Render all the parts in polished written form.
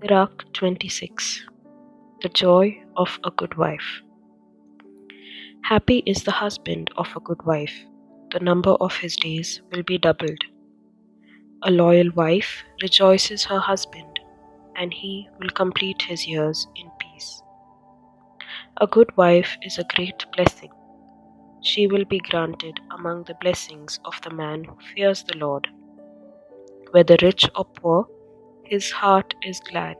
Sirach 26. The joy of a good wife. Happy is the husband of a good wife. The number of his days will be doubled. A loyal wife rejoices her husband, and he will complete his years in peace. A good wife is a great blessing. She will be granted among the blessings of the man who fears the Lord. Whether rich or poor, his heart is glad,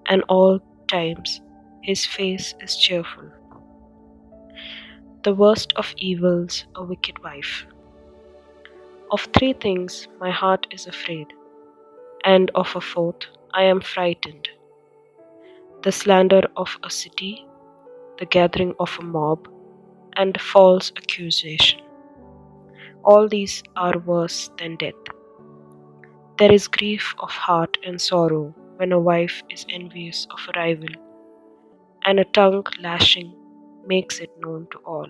and all times his face is cheerful. The worst of evils, a wicked wife. Of three things my heart is afraid, and of a fourth I am frightened: the slander of a city, the gathering of a mob, and false accusation. All these are worse than death. There is grief of heart and sorrow when a wife is envious of a rival, and a tongue lashing makes it known to all.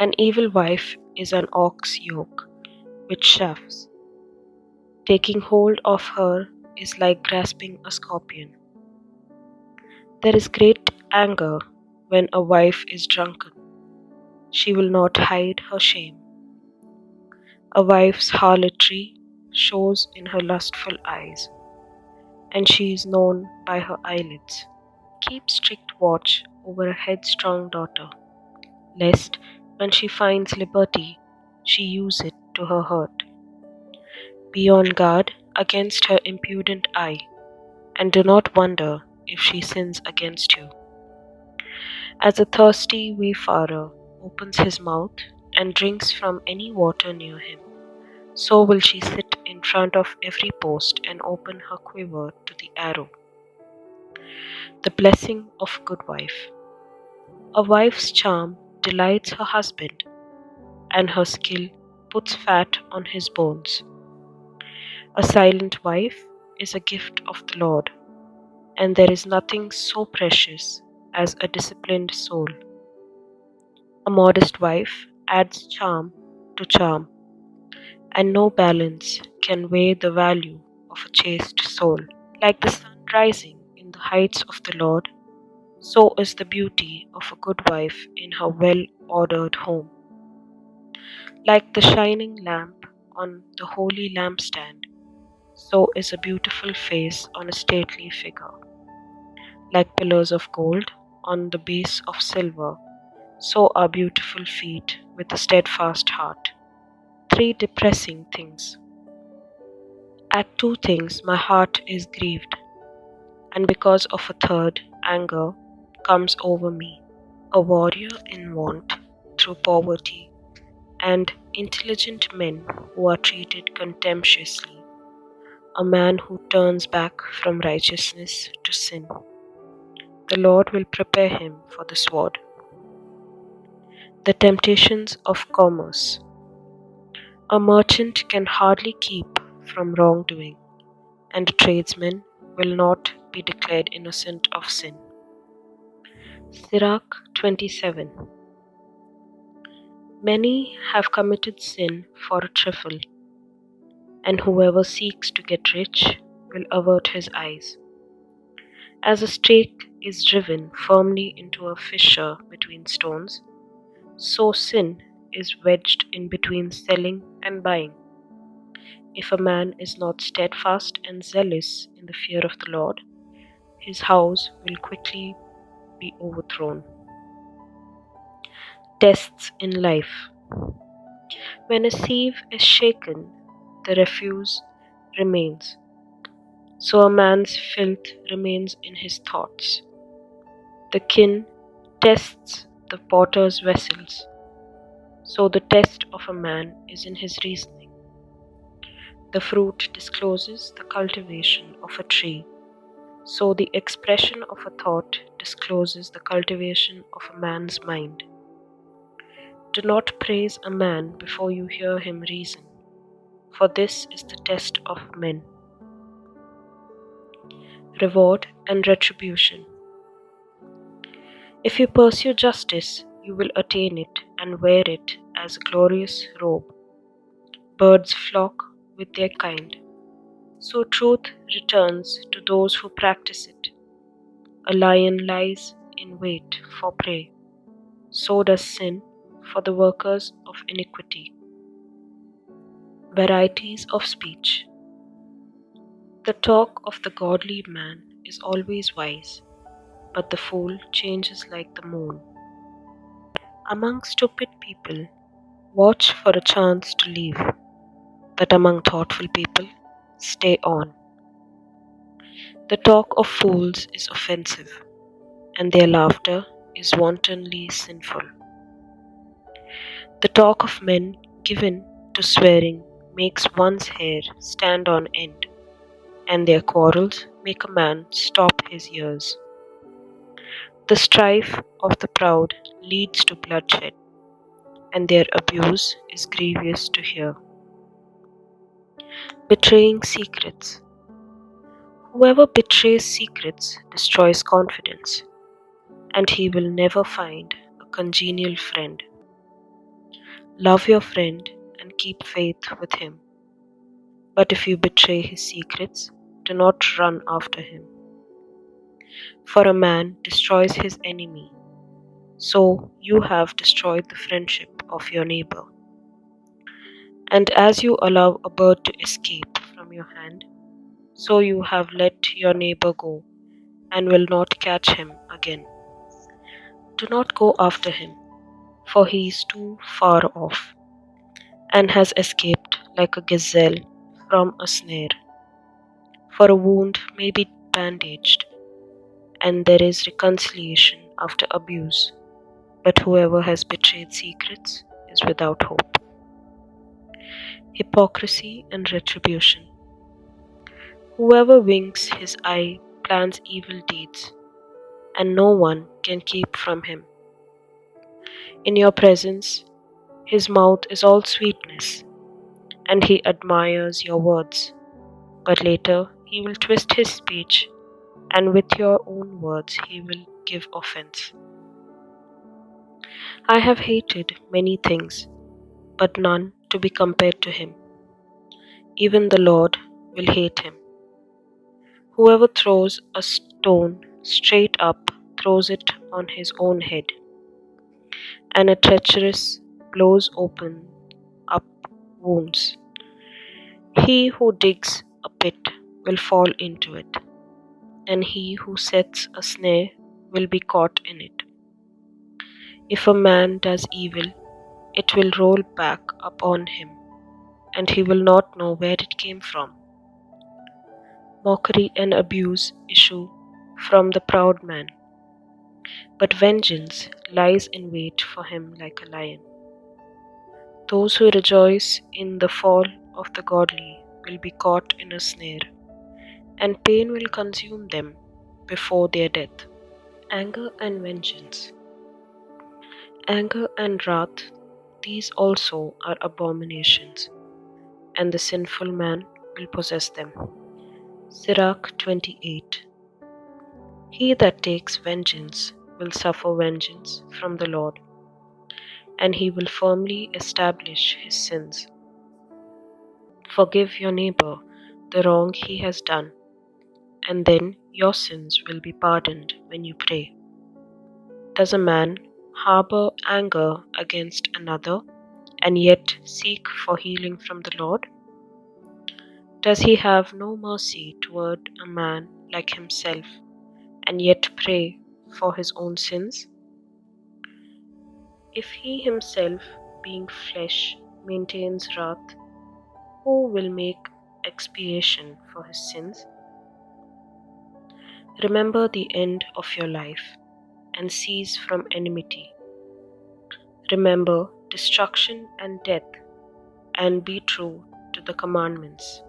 An evil wife is an ox yoke which chafes. Taking hold of her is like grasping a scorpion. There is great anger when a wife is drunken. She will not hide her shame. A wife's harlotry shows in her lustful eyes, and she is known by her eyelids. Keep strict watch over a headstrong daughter, lest when she finds liberty, she use it to her hurt. Be on guard against her impudent eye, and do not wonder if she sins against you. As a thirsty wayfarer opens his mouth and drinks from any water near him, so will she sit in front of every post and open her quiver to the arrow. The blessing of a good wife. A wife's charm delights her husband, and her skill puts fat on his bones. A silent wife is a gift of the Lord, and there is nothing so precious as a disciplined soul. A modest wife adds charm to charm, and no balance can weigh the value of a chaste soul. Like the sun rising in the heights of the Lord, so is the beauty of a good wife in her well-ordered home. Like the shining lamp on the holy lampstand, so is a beautiful face on a stately figure. Like pillars of gold on the base of silver, so are beautiful feet with a steadfast heart. Three depressing things. At two things my heart is grieved, and because of a third, anger comes over me. A warrior in want through poverty, and intelligent men who are treated contemptuously. A man who turns back from righteousness to sin. The Lord will prepare him for the sword. The temptations of commerce. A merchant can hardly keep from wrongdoing, and a tradesman will not be declared innocent of sin. Sirach 27. Many have committed sin for a trifle, and whoever seeks to get rich will avert his eyes. As a stake is driven firmly into a fissure between stones, so sin is wedged in between selling and buying. If a man is not steadfast and zealous in the fear of the Lord, his house will quickly be overthrown. Tests in life. When a sieve is shaken, the refuse remains. So a man's filth remains in his thoughts. The kin tests the potter's vessels. So the test of a man is in his reasoning. The fruit discloses the cultivation of a tree. So the expression of a thought discloses the cultivation of a man's mind. Do not praise a man before you hear him reason, for this is the test of men. Reward and retribution. If you pursue justice, you will attain it and wear it as a glorious robe. Birds flock with their kind. So truth returns to those who practice it. A lion lies in wait for prey. So does sin for the workers of iniquity. Varieties of speech. The talk of the godly man is always wise, but the fool changes like the moon. Among stupid people, watch for a chance to leave, but among thoughtful people, stay on. The talk of fools is offensive, and their laughter is wantonly sinful. The talk of men given to swearing makes one's hair stand on end, and their quarrels make a man stop his ears. The strife of the proud leads to bloodshed, and their abuse is grievous to hear. Betraying secrets. Whoever betrays secrets destroys confidence, and he will never find a congenial friend. Love your friend and keep faith with him. But if you betray his secrets, do not run after him. For a man destroys his enemy, so you have destroyed the friendship of your neighbor. And as you allow a bird to escape from your hand, so you have let your neighbor go and will not catch him again. Do not go after him, for he is too far off, and has escaped like a gazelle from a snare. For a wound may be bandaged, and there is reconciliation after abuse, but whoever has betrayed secrets is without hope. Hypocrisy and retribution. Whoever winks his eye plans evil deeds, and no one can keep from him. In your presence, his mouth is all sweetness, and he admires your words. But later he will twist his speech, and with your own words he will give offense. I have hated many things, but none to be compared to him. Even the Lord will hate him. Whoever throws a stone straight up throws it on his own head, and a treacherous blows open up wounds. He who digs a pit will fall into it, and he who sets a snare will be caught in it. If a man does evil, it will roll back upon him, and he will not know where it came from. Mockery and abuse issue from the proud man, but vengeance lies in wait for him like a lion. Those who rejoice in the fall of the godly will be caught in a snare, and pain will consume them before their death. Anger and vengeance. Anger and wrath, these also are abominations, and the sinful man will possess them. Sirach 28. He that takes vengeance will suffer vengeance from the Lord, and he will firmly establish his sins. Forgive your neighbor the wrong he has done, and then your sins will be pardoned when you pray. Does a man harbor anger against another and yet seek for healing from the Lord? Does he have no mercy toward a man like himself and yet pray for his own sins? If he himself, being flesh, maintains wrath, who will make expiation for his sins? Remember the end of your life and cease from enmity. Remember destruction and death, and be true to the commandments.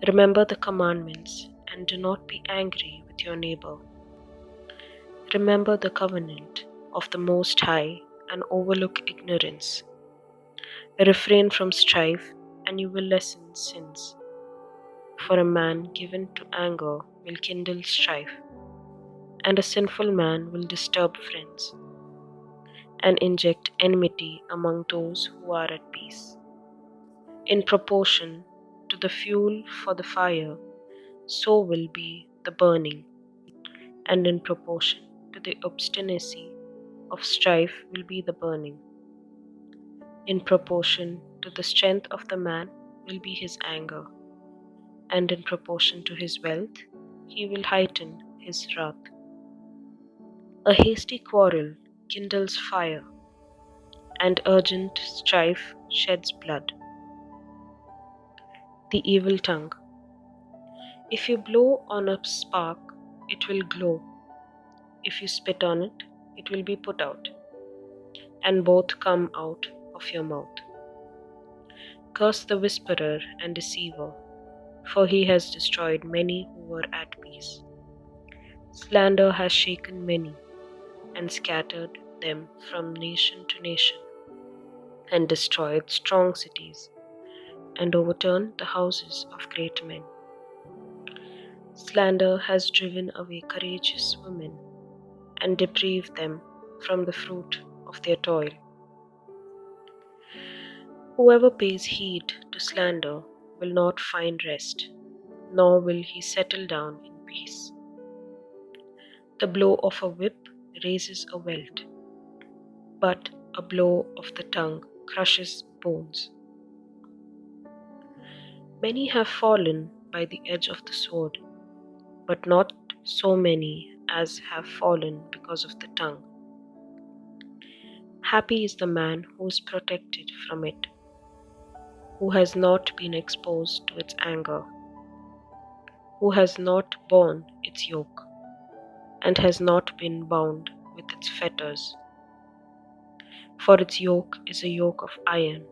Remember the commandments, and do not be angry with your neighbor. Remember the covenant of the Most High, and overlook ignorance. Refrain from strife, and you will lessen sins. For a man given to anger will kindle strife, and a sinful man will disturb friends, and inject enmity among those who are at peace. In proportion to the fuel for the fire, so will be the burning, and in proportion to the obstinacy of strife will be the burning. In proportion to the strength of the man will be his anger, and in proportion to his wealth he will heighten his wrath. A hasty quarrel kindles fire, and urgent strife sheds blood. The evil tongue. If you blow on a spark, it will glow. If you spit on it, it will be put out, and both come out of your mouth. Curse the whisperer and deceiver, for he has destroyed many who were at peace. Slander has shaken many, and scattered them from nation to nation, and destroyed strong cities, and overturned the houses of great men. Slander has driven away courageous women, and deprived them from the fruit of their toil. Whoever pays heed to slander will not find rest, nor will he settle down in peace. The blow of a whip raises a welt, but a blow of the tongue crushes bones. Many have fallen by the edge of the sword, but not so many as have fallen because of the tongue. Happy is the man who is protected from it, who has not been exposed to its anger, who has not borne its yoke, and has not been bound with its fetters. For its yoke is a yoke of iron,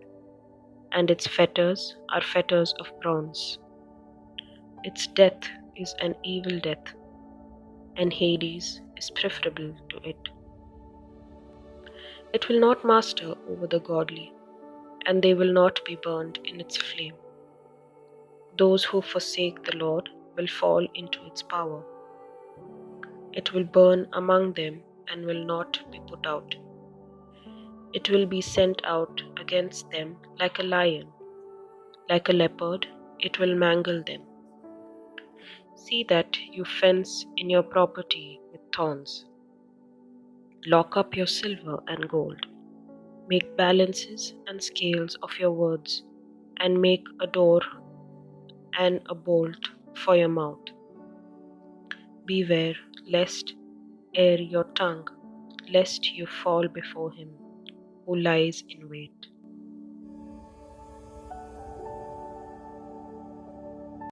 and its fetters are fetters of bronze. Its death is an evil death, and Hades is preferable to it. It will not master over the godly, and they will not be burned in its flame. Those who forsake the Lord will fall into its power. It will burn among them and will not be put out. It will be sent out against them like a lion, like a leopard, it will mangle them. See that you fence in your property with thorns. Lock up your silver and gold. Make balances and scales of your words, and make a door and a bolt for your mouth. Beware lest ere your tongue, lest you fall before him who lies in wait.